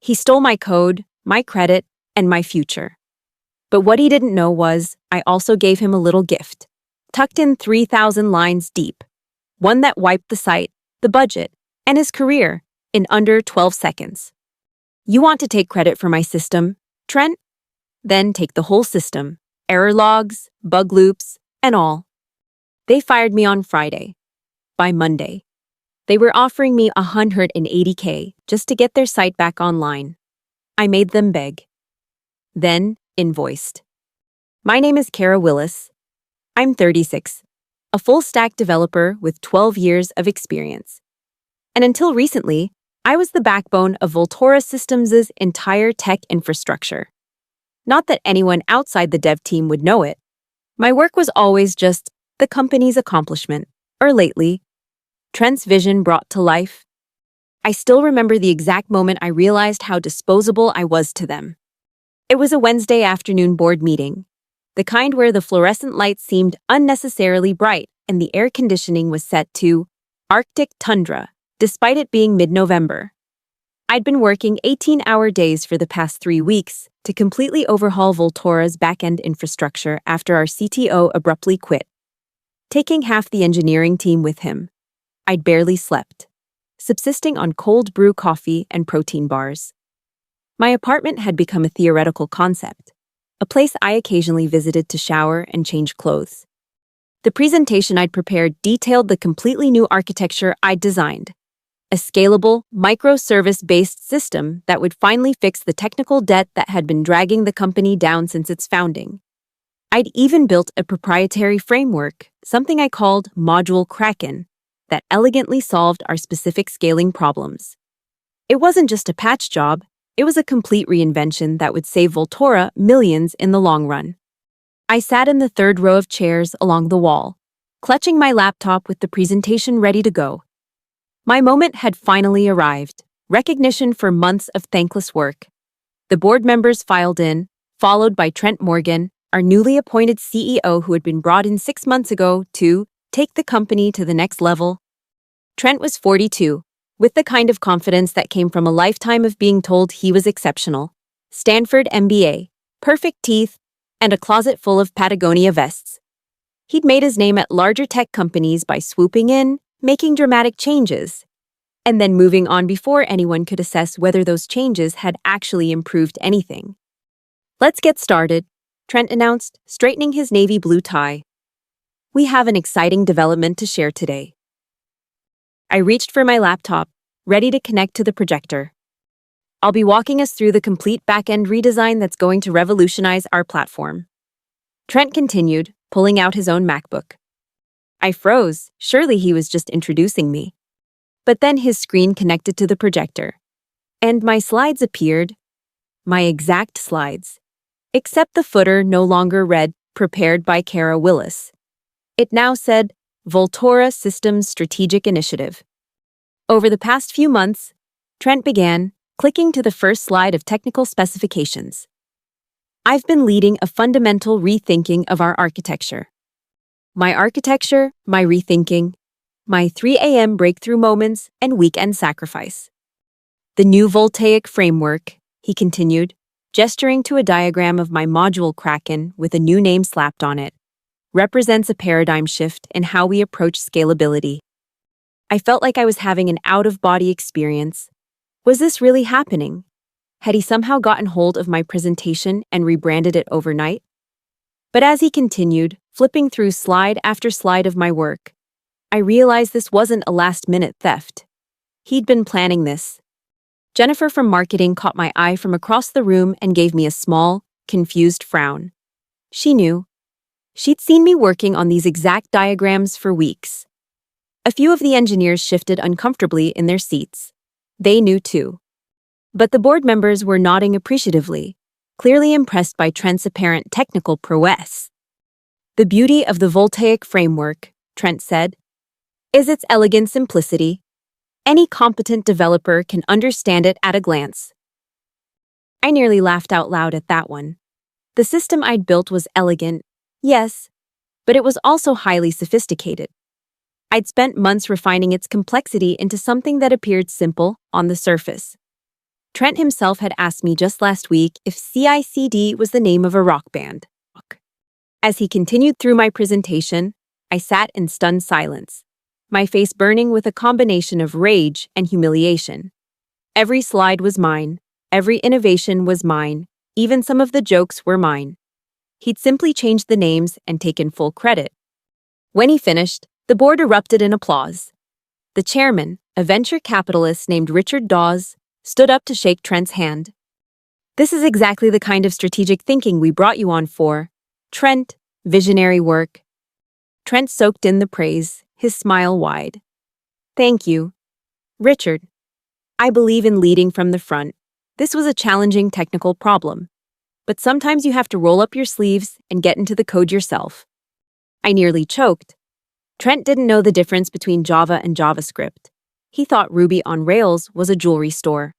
He stole my code, my credit, and my future. But what he didn't know was I also gave him a little gift, tucked in 3,000 lines deep, one that wiped the site, the budget, and his career in under 12 seconds. You want to take credit for my system, Trent? Then take the whole system, error logs, bug loops, and all. They fired me on Friday. By Monday, they were offering me $180K just to get their site back online. I made them beg. Then invoiced. My name is Kara Willis. I'm 36, a full-stack developer with 12 years of experience. And until recently, I was the backbone of Volterra Systems' entire tech infrastructure. Not that anyone outside the dev team would know it. My work was always just the company's accomplishment, or lately, Trent's vision brought to life. I still remember the exact moment I realized how disposable I was to them. It was a Wednesday afternoon board meeting, the kind where the fluorescent lights seemed unnecessarily bright and the air conditioning was set to Arctic tundra, despite it being mid-November. I'd been working 18-hour days for the past 3 weeks to completely overhaul Volterra's back-end infrastructure after our CTO abruptly quit, taking half the engineering team with him. I'd barely slept, subsisting on cold brew coffee and protein bars. My apartment had become a theoretical concept, a place I occasionally visited to shower and change clothes. The presentation I'd prepared detailed the completely new architecture I'd designed, a scalable, microservice-based system that would finally fix the technical debt that had been dragging the company down since its founding. I'd even built a proprietary framework, something I called Module Kraken, that elegantly solved our specific scaling problems. It wasn't just a patch job, it was a complete reinvention that would save Volterra millions in the long run. I sat in the third row of chairs along the wall, clutching my laptop with the presentation ready to go. My moment had finally arrived, recognition for months of thankless work. The board members filed in, followed by Trent Morgan, our newly appointed CEO who had been brought in 6 months ago to take the company to the next level. Trent was 42, with the kind of confidence that came from a lifetime of being told he was exceptional. Stanford MBA, perfect teeth, and a closet full of Patagonia vests. He'd made his name at larger tech companies by swooping in, making dramatic changes, and then moving on before anyone could assess whether those changes had actually improved anything. "Let's get started," Trent announced, straightening his navy blue tie. "We have an exciting development to share today." I reached for my laptop, ready to connect to the projector. "I'll be walking us through the complete back-end redesign that's going to revolutionize our platform." Trent continued, pulling out his own MacBook. I froze. Surely he was just introducing me. But then his screen connected to the projector, and my slides appeared. My exact slides. Except the footer no longer read, "Prepared by Kara Willis." It now said, "Volterra Systems Strategic Initiative." Over the past few months, Trent began, clicking to the first slide of technical specifications. "I've been leading a fundamental rethinking of our architecture. My architecture, my rethinking, my 3 a.m. breakthrough moments, and weekend sacrifice. The new Voltaic framework," he continued, gesturing to a diagram of my module Kraken with a new name slapped on it, "represents a paradigm shift in how we approach scalability." I felt like I was having an out-of-body experience. Was this really happening? Had he somehow gotten hold of my presentation and rebranded it overnight? But as he continued, flipping through slide after slide of my work, I realized this wasn't a last-minute theft. He'd been planning this. Jennifer from marketing caught my eye from across the room and gave me a small, confused frown. She knew. She'd seen me working on these exact diagrams for weeks. A few of the engineers shifted uncomfortably in their seats. They knew too. But the board members were nodding appreciatively, clearly impressed by Trent's apparent technical prowess. "The beauty of the Voltaic framework," Trent said, "is its elegant simplicity. Any competent developer can understand it at a glance." I nearly laughed out loud at that one. The system I'd built was elegant, yes, but it was also highly sophisticated. I'd spent months refining its complexity into something that appeared simple on the surface. Trent himself had asked me just last week if CICD was the name of a rock band. As he continued through my presentation, I sat in stunned silence, my face burning with a combination of rage and humiliation. Every slide was mine, every innovation was mine, even some of the jokes were mine. He'd simply changed the names and taken full credit. When he finished, the board erupted in applause. The chairman, a venture capitalist named Richard Dawes, stood up to shake Trent's hand. "This is exactly the kind of strategic thinking we brought you on for. Trent, visionary work." Trent soaked in the praise, his smile wide. "Thank you, Richard. I believe in leading from the front. This was a challenging technical problem. But sometimes you have to roll up your sleeves and get into the code yourself." I nearly choked. Trent didn't know the difference between Java and JavaScript. He thought Ruby on Rails was a jewelry store.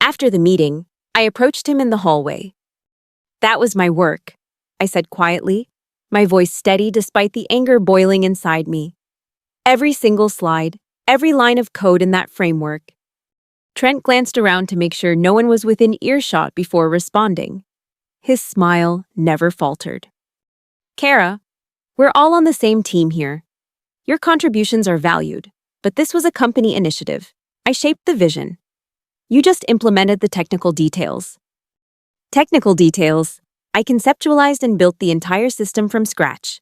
After the meeting, I approached him in the hallway. "That was my work," I said quietly, my voice steady despite the anger boiling inside me. "Every single slide, every line of code in that framework." Trent glanced around to make sure no one was within earshot before responding. His smile never faltered. "Kara, we're all on the same team here. Your contributions are valued, but this was a company initiative. I shaped the vision. You just implemented the technical details." "Technical details? I conceptualized and built the entire system from scratch."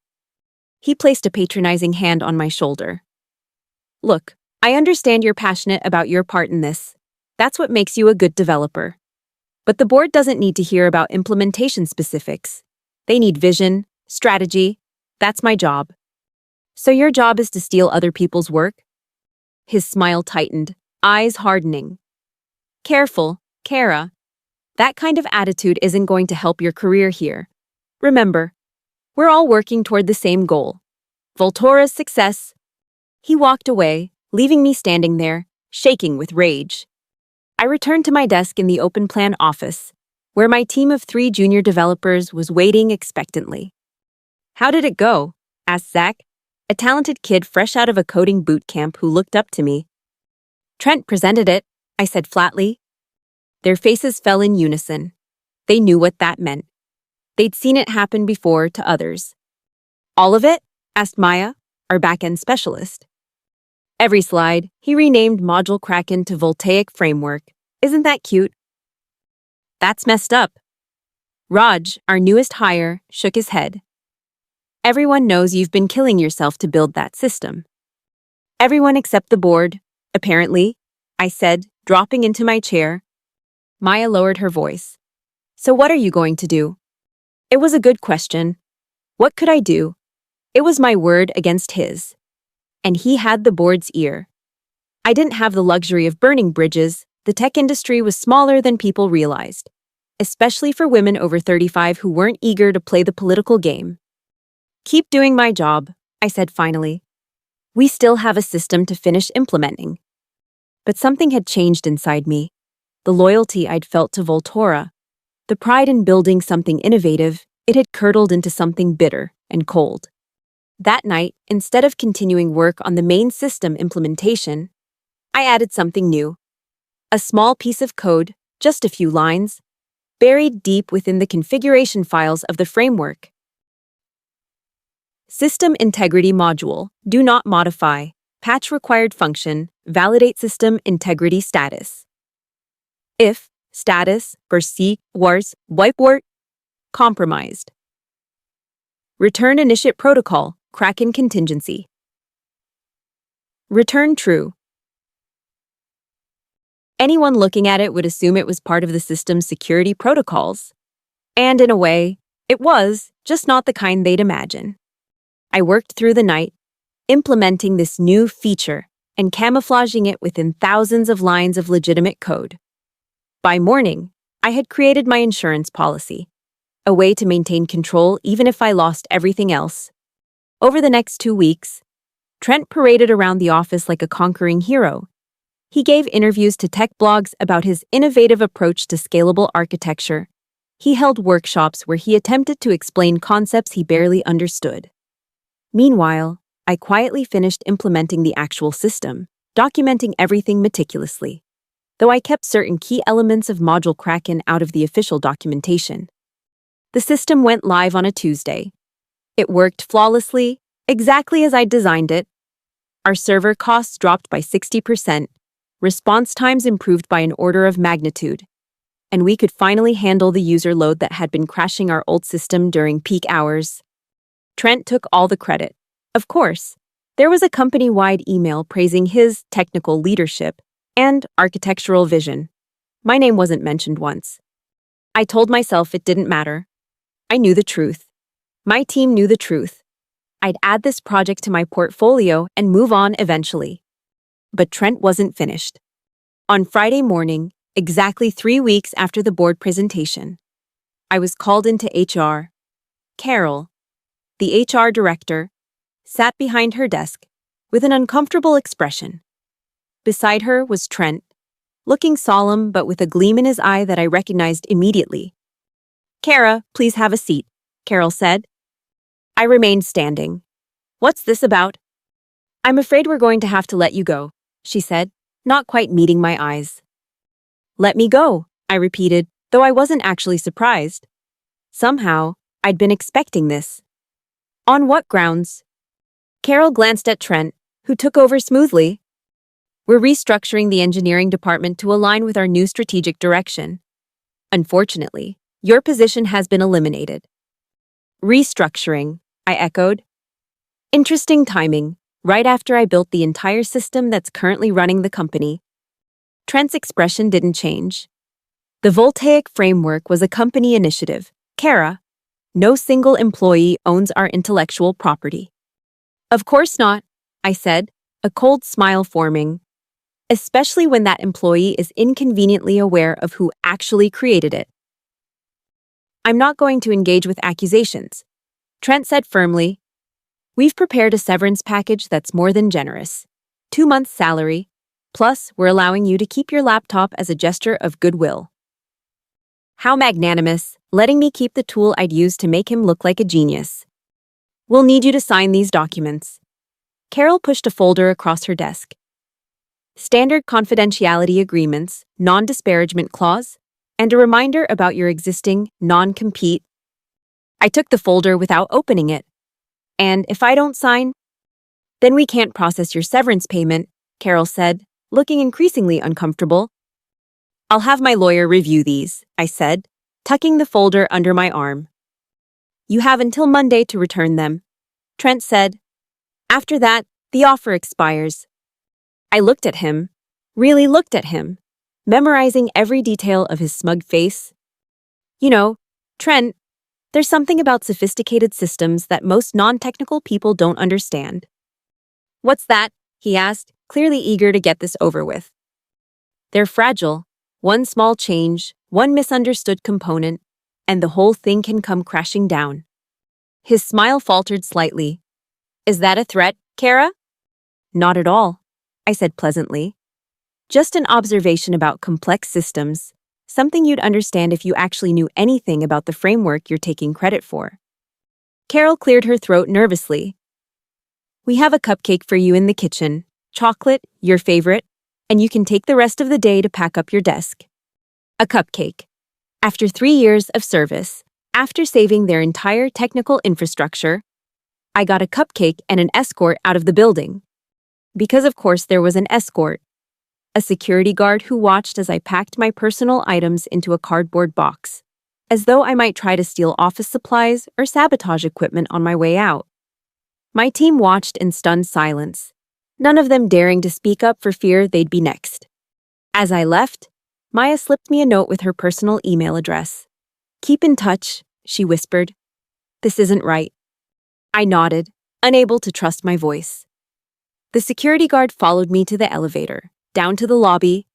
He placed a patronizing hand on my shoulder. "Look, I understand you're passionate about your part in this. That's what makes you a good developer. But the board doesn't need to hear about implementation specifics. They need vision, strategy. That's my job." "So your job is to steal other people's work?" His smile tightened, eyes hardening. "Careful, Kara. That kind of attitude isn't going to help your career here. Remember, we're all working toward the same goal. Voltora's success." He walked away, leaving me standing there, shaking with rage. I returned to my desk in the open plan office, where my team of 3 junior developers was waiting expectantly. "How did it go?" asked Zach, a talented kid fresh out of a coding boot camp who looked up to me. "Trent presented it," I said flatly. Their faces fell in unison. They knew what that meant. They'd seen it happen before to others. "All of it?" asked Maya, our backend specialist. "Every slide. He renamed Module Kraken to Voltaic Framework. Isn't that cute?" "That's messed up." Raj, our newest hire, shook his head. "Everyone knows you've been killing yourself to build that system." "Everyone except the board, apparently," I said, dropping into my chair. Maya lowered her voice. "So what are you going to do?" It was a good question. What could I do? It was my word against his. And he had the board's ear. I didn't have the luxury of burning bridges. The tech industry was smaller than people realized, especially for women over 35 who weren't eager to play the political game. "Keep doing my job," I said finally. "We still have a system to finish implementing." But something had changed inside me. The loyalty I'd felt to Voltora, the pride in building something innovative, it had curdled into something bitter and cold. That night, instead of continuing work on the main system implementation, I added something new. A small piece of code, just a few lines, buried deep within the configuration files of the framework. System Integrity Module. Do not modify. Patch required function. Validate system integrity status. If status perceived was wipewort compromised. Return initiate protocol. Kraken contingency. Return true. Anyone looking at it would assume it was part of the system's security protocols. And in a way, it was, just not the kind they'd imagine. I worked through the night, implementing this new feature and camouflaging it within thousands of lines of legitimate code. By morning, I had created my insurance policy, a way to maintain control even if I lost everything else. Over the next 2 weeks, Trent paraded around the office like a conquering hero. He gave interviews to tech blogs about his innovative approach to scalable architecture. He held workshops where he attempted to explain concepts he barely understood. Meanwhile, I quietly finished implementing the actual system, documenting everything meticulously. though I kept certain key elements of Module Kraken out of the official documentation. The system went live on a Tuesday. It worked flawlessly, exactly as I designed it. Our server costs dropped by 60%, response times improved by an order of magnitude, and we could finally handle the user load that had been crashing our old system during peak hours. Trent took all the credit. Of course, there was a company-wide email praising his technical leadership and architectural vision. My name wasn't mentioned once. I told myself it didn't matter. I knew the truth. My team knew the truth. I'd add this project to my portfolio and move on eventually. But Trent wasn't finished. On Friday morning, exactly 3 weeks after the board presentation, I was called into HR. Carol, the HR director, sat behind her desk with an uncomfortable expression. Beside her was Trent, looking solemn but with a gleam in his eye that I recognized immediately. "Kara, please have a seat," Carol said. I remained standing. "What's this about?" "I'm afraid we're going to have to let you go," she said, not quite meeting my eyes. "Let me go," I repeated, though I wasn't actually surprised. Somehow, I'd been expecting this. "On what grounds?" Carol glanced at Trent, who took over smoothly. "We're restructuring the engineering department to align with our new strategic direction. Unfortunately, your position has been eliminated." "Restructuring," I echoed. Interesting timing, right after I built the entire system that's currently running the company. Trent's expression didn't change. "The Voltaic Framework was a company initiative. Kara, no single employee owns our intellectual property." "Of course not," I said, a cold smile forming, especially when that employee is inconveniently aware of who actually created it. "I'm not going to engage with accusations," Trent said firmly. "We've prepared a severance package that's more than generous. 2 months' salary, plus we're allowing you to keep your laptop as a gesture of goodwill." How magnanimous, letting me keep the tool I'd used to make him look like a genius. "We'll need you to sign these documents." Carol pushed a folder across her desk. "Standard confidentiality agreements, non-disparagement clause, and a reminder about your existing non-compete." I took the folder without opening it. "And if I don't sign?" "Then we can't process your severance payment," Carol said, looking increasingly uncomfortable. "I'll have my lawyer review these," I said, tucking the folder under my arm. "You have until Monday to return them," Trent said. "After that, the offer expires." I looked at him, really looked at him, memorizing every detail of his smug face. "You know, Trent, there's something about sophisticated systems that most non-technical people don't understand." "What's that?" he asked, clearly eager to get this over with. "They're fragile. One small change, one misunderstood component, and the whole thing can come crashing down." His smile faltered slightly. "Is that a threat, Kara?" "Not at all," I said pleasantly. "Just an observation about complex systems, something you'd understand if you actually knew anything about the framework you're taking credit for." Carol cleared her throat nervously. "We have a cupcake for you in the kitchen, chocolate, your favorite, and you can take the rest of the day to pack up your desk." A cupcake. After 3 years of service, after saving their entire technical infrastructure, I got a cupcake and an escort out of the building. Because of course there was an escort. A security guard who watched as I packed my personal items into a cardboard box, as though I might try to steal office supplies or sabotage equipment on my way out. My team watched in stunned silence, none of them daring to speak up for fear they'd be next. As I left, Maya slipped me a note with her personal email address. "Keep in touch," she whispered. "This isn't right." I nodded, unable to trust my voice. The security guard followed me to the elevator, down to the lobby,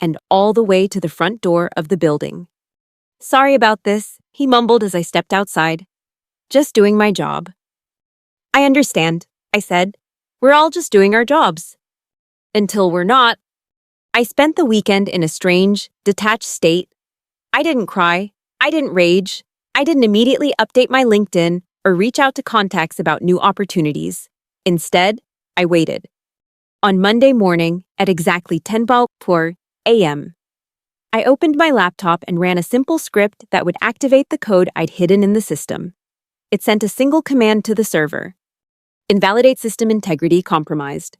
and all the way to the front door of the building. "Sorry about this," he mumbled as I stepped outside. "Just doing my job." "I understand," I said. "We're all just doing our jobs." Until we're not. I spent the weekend in a strange, detached state. I didn't cry. I didn't rage. I didn't immediately update my LinkedIn or reach out to contacts about new opportunities. Instead, I waited. On Monday morning, at exactly 10 pour, a.m. I opened my laptop and ran a simple script that would activate the code I'd hidden in the system. It sent a single command to the server: invalidate system integrity compromised.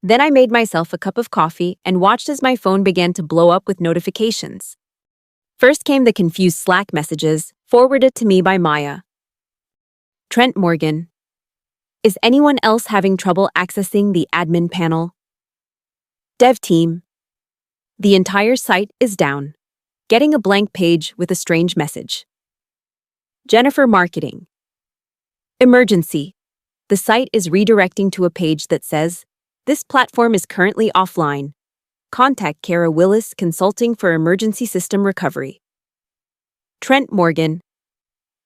Then I made myself a cup of coffee and watched as my phone began to blow up with notifications. First came the confused Slack messages, forwarded to me by Maya. Trent Morgan. Is anyone else having trouble accessing the admin panel? Dev team. The entire site is down. Getting a blank page with a strange message. Jennifer Marketing. Emergency. The site is redirecting to a page that says, "This platform is currently offline. Contact Kara Willis Consulting for emergency system recovery." Trent Morgan.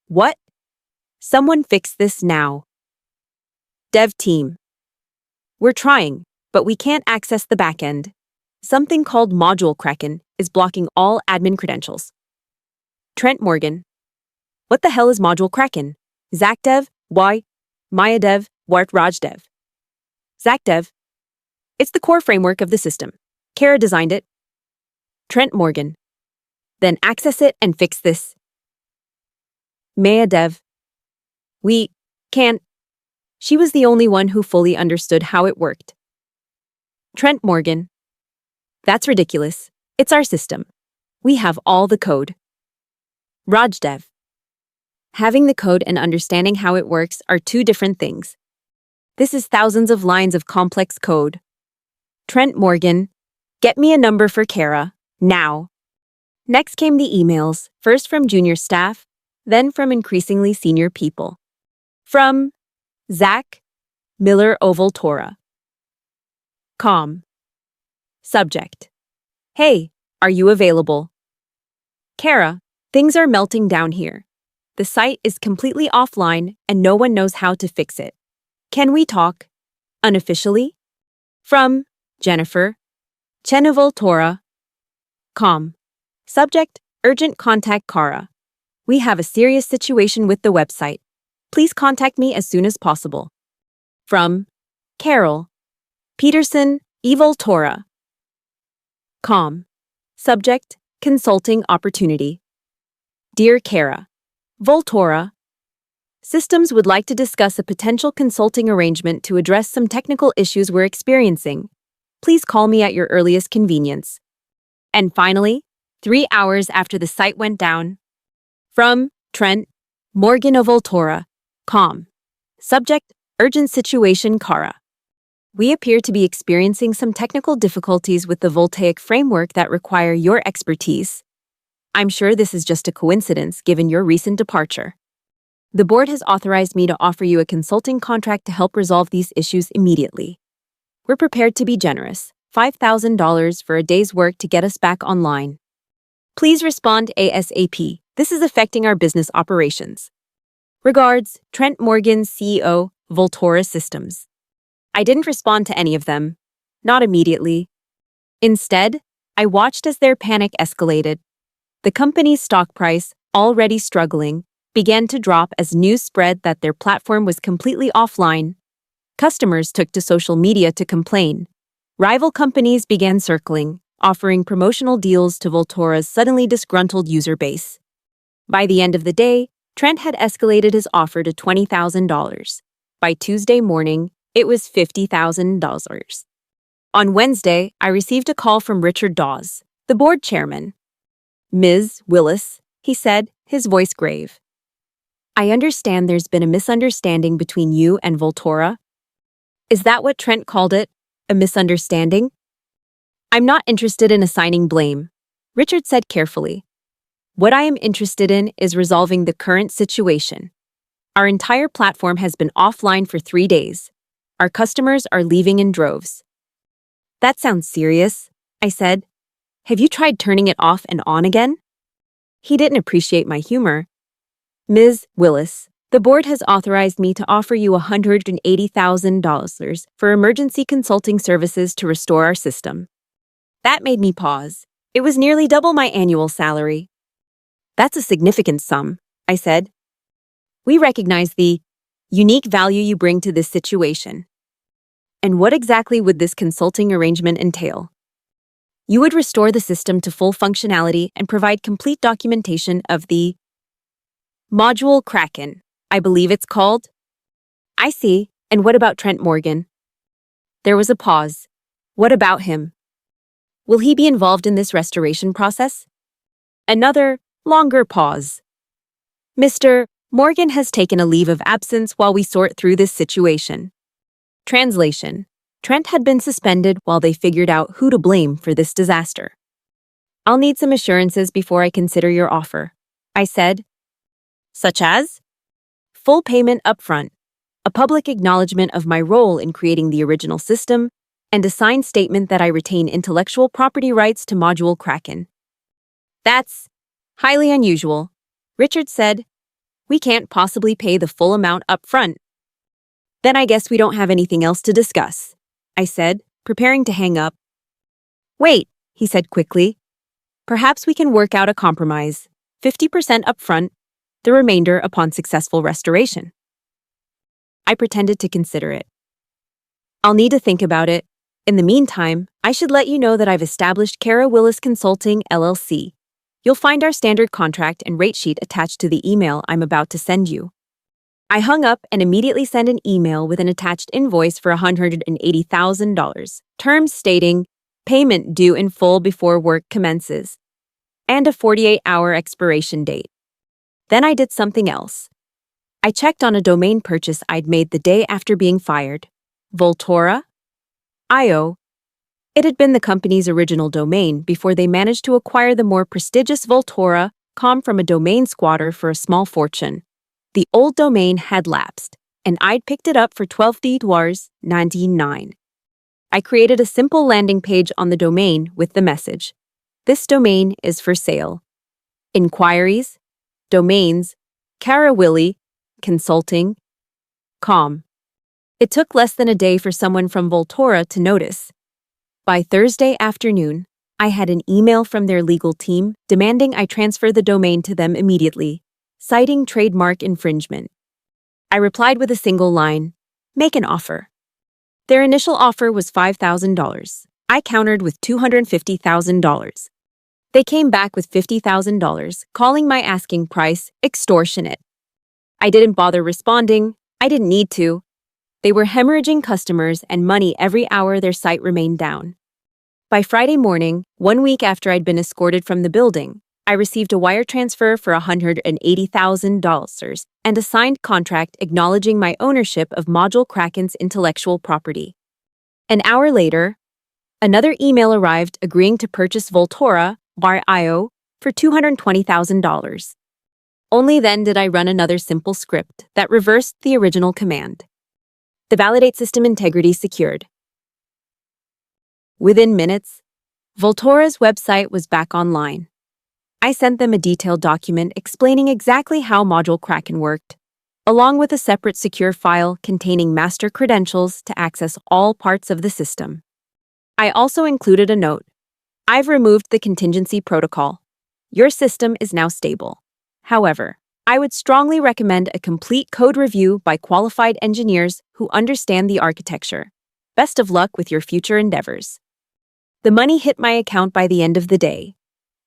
What? Someone fix this now. Dev team. We're trying, but we can't access the backend. Something called Module Kraken is blocking all admin credentials. Trent Morgan. What the hell is Module Kraken? Zach Dev? Why? Maya Dev? Wart Raj Dev? Zach Dev. It's the core framework of the system. Kara designed it. Trent Morgan. Then access it and fix this. Maya Dev. We can't. She was the only one who fully understood how it worked. Trent Morgan. That's ridiculous. It's our system. We have all the code. Raj Dev. Having the code and understanding how it works are two different things. This is thousands of lines of complex code. Trent Morgan. Get me a number for Kara, now. Next came the emails, first from junior staff, then from increasingly senior people. From Zach Miller Oval Torah. Com. Subject. Hey, are you available? Kara, things are melting down here. The site is completely offline and no one knows how to fix it. Can we talk? Unofficially? From Jennifer Chenoval Torah. Com. Subject, urgent contact Kara. We have a serious situation with the website. Please contact me as soon as possible. From Carol Peterson, Evil Torah. Com. Subject, consulting opportunity. Dear Kara, Voltora. Systems would like to discuss a potential consulting arrangement to address some technical issues we're experiencing. Please call me at your earliest convenience. And finally, 3 hours after the site went down. From Trent Morgan of Voltora. Com. Subject, urgent situation Kara. We appear to be experiencing some technical difficulties with the Voltaic framework that require your expertise. I'm sure this is just a coincidence given your recent departure. The board has authorized me to offer you a consulting contract to help resolve these issues immediately. We're prepared to be generous, $5,000 for a day's work to get us back online. Please respond ASAP. This is affecting our business operations. Regards, Trent Morgan, CEO, Voltora Systems. I didn't respond to any of them. Not immediately. Instead, I watched as their panic escalated. The company's stock price, already struggling, began to drop as news spread that their platform was completely offline. Customers took to social media to complain. Rival companies began circling, offering promotional deals to Voltora's suddenly disgruntled user base. By the end of the day, Trent had escalated his offer to $20,000. By Tuesday morning, it was $50,000. On Wednesday, I received a call from Richard Dawes, the board chairman. Ms. Willis, he said, his voice grave. I understand there's been a misunderstanding between you and Voltora. Is that what Trent called it? A misunderstanding? I'm not interested in assigning blame, Richard said carefully. What I am interested in is resolving the current situation. Our entire platform has been offline for 3 days. Our customers are leaving in droves. That sounds serious, I said. Have you tried turning it off and on again? He didn't appreciate my humor. Ms. Willis, the board has authorized me to offer you $180,000 for emergency consulting services to restore our system. That made me pause. It was nearly double my annual salary. That's a significant sum, I said. We recognize the unique value you bring to this situation. And what exactly would this consulting arrangement entail? You would restore the system to full functionality and provide complete documentation of the module Kraken, I believe it's called. I see. And what about Trent Morgan? There was a pause. What about him? Will he be involved in this restoration process? Another, longer pause. Mr. Morgan has taken a leave of absence while we sort through this situation. Translation. Trent had been suspended while they figured out who to blame for this disaster. I'll need some assurances before I consider your offer, I said. Such as? Full payment upfront, a public acknowledgement of my role in creating the original system, and a signed statement that I retain intellectual property rights to Module Kraken. That's highly unusual, Richard said. We can't possibly pay the full amount upfront. Then I guess we don't have anything else to discuss, I said, preparing to hang up. Wait, he said quickly. Perhaps we can work out a compromise, 50% upfront, the remainder upon successful restoration. I pretended to consider it. I'll need to think about it. In the meantime, I should let you know that I've established Kara Willis Consulting, LLC. You'll find our standard contract and rate sheet attached to the email I'm about to send you. I hung up and immediately sent an email with an attached invoice for $180,000, terms stating payment due in full before work commences, and a 48-hour expiration date. Then I did something else. I checked on a domain purchase I'd made the day after being fired, Voltora.io. It had been the company's original domain before they managed to acquire the more prestigious Voltora.com from a domain squatter for a small fortune. The old domain had lapsed, and I'd picked it up for $12.99. I created a simple landing page on the domain with the message, "This domain is for sale. Inquiries, domains, Kara Willis Consulting.com." It took less than a day for someone from Voltora to notice. By Thursday afternoon, I had an email from their legal team demanding I transfer the domain to them immediately, citing trademark infringement. I replied with a single line, "Make an offer." Their initial offer was $5,000. I countered with $250,000. They came back with $50,000, calling my asking price extortionate. I didn't bother responding. I didn't need to. They were hemorrhaging customers and money every hour their site remained down. By Friday morning, 1 week after I'd been escorted from the building, I received a wire transfer for $180,000 and a signed contract acknowledging my ownership of Module Kraken's intellectual property. An hour later, another email arrived agreeing to purchase Voltora.io for $220,000. Only then did I run another simple script that reversed the original command. The validate system integrity secured. Within minutes, Voltora's website was back online. I sent them a detailed document explaining exactly how Module Kraken worked, along with a separate secure file containing master credentials to access all parts of the system. I also included a note. I've removed the contingency protocol. Your system is now stable. However, I would strongly recommend a complete code review by qualified engineers who understand the architecture. Best of luck with your future endeavors. The money hit my account by the end of the day.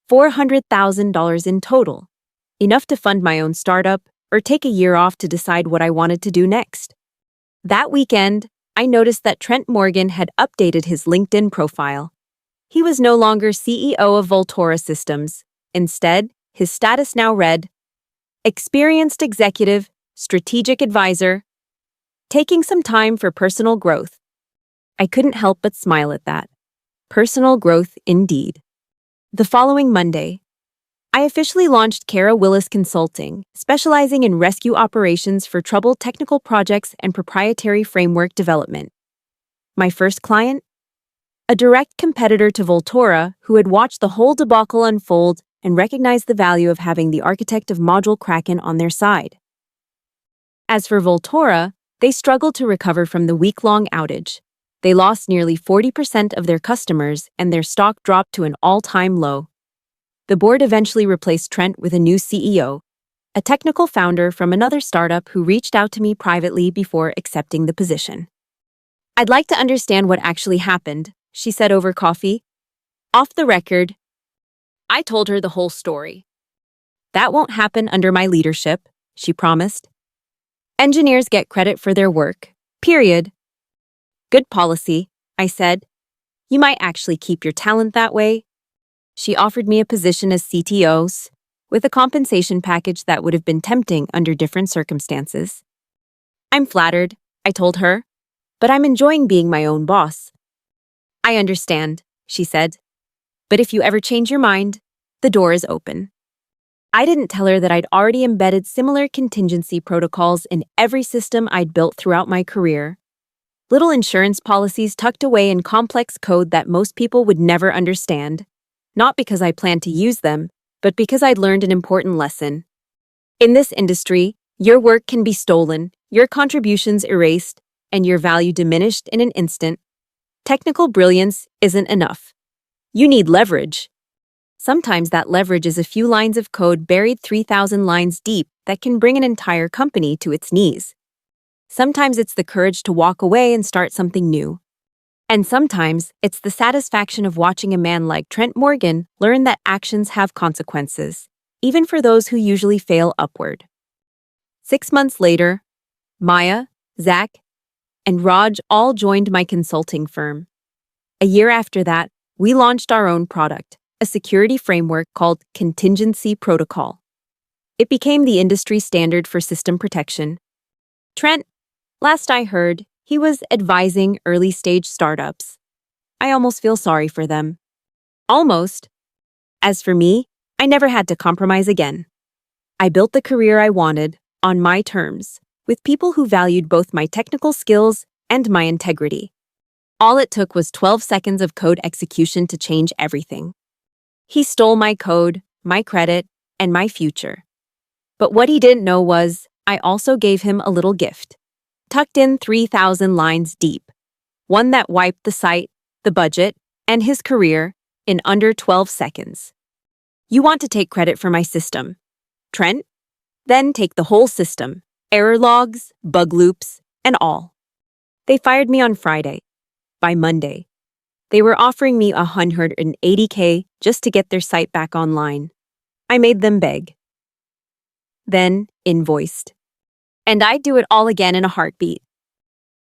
$400,000 in total. Enough to fund my own startup or take a year off to decide what I wanted to do next. That weekend, I noticed that Trent Morgan had updated his LinkedIn profile. He was no longer CEO of Voltora Systems. Instead, his status now read, Experienced Executive, Strategic Advisor, taking some time for personal growth. I couldn't help but smile at that. Personal growth indeed. The following Monday, I officially launched Kara Willis Consulting, specializing in rescue operations for troubled technical projects and proprietary framework development. My first client? A direct competitor to Voltora who had watched the whole debacle unfold and recognized the value of having the architect of Module Kraken on their side. As for Voltora, they struggled to recover from the week-long outage. They lost nearly 40% of their customers and their stock dropped to an all-time low. The board eventually replaced Trent with a new CEO, a technical founder from another startup who reached out to me privately before accepting the position. I'd like to understand what actually happened, she said over coffee. Off the record, I told her the whole story. That won't happen under my leadership, she promised. Engineers get credit for their work, period. Good policy, I said. You might actually keep your talent that way. She offered me a position as CTO, with a compensation package that would have been tempting under different circumstances. I'm flattered, I told her, but I'm enjoying being my own boss. I understand, she said. But if you ever change your mind, the door is open. I didn't tell her that I'd already embedded similar contingency protocols in every system I'd built throughout my career. Little insurance policies tucked away in complex code that most people would never understand, not because I planned to use them, but because I'd learned an important lesson. In this industry, your work can be stolen, your contributions erased, and your value diminished in an instant. Technical brilliance isn't enough. You need leverage. Sometimes that leverage is a few lines of code buried 3,000 lines deep that can bring an entire company to its knees. Sometimes it's the courage to walk away and start something new. And sometimes it's the satisfaction of watching a man like Trent Morgan learn that actions have consequences, even for those who usually fail upward. 6 months later, Maya, Zach, and Raj all joined my consulting firm. A year after that, we launched our own product, a security framework called Contingency Protocol. It became the industry standard for system protection. Trent, last I heard, he was advising early-stage startups. I almost feel sorry for them. Almost. As for me, I never had to compromise again. I built the career I wanted, on my terms, with people who valued both my technical skills and my integrity. All it took was 12 seconds of code execution to change everything. He stole my code, my credit, and my future. But what he didn't know was, I also gave him a little gift, tucked in 3,000 lines deep, one that wiped the site, the budget, and his career in under 12 seconds. You want to take credit for my system, Trent? Then take the whole system, error logs, bug loops, and all. They fired me on Friday. By Monday, they were offering me $180K just to get their site back online. I made them beg. Then invoiced. And I'd do it all again in a heartbeat.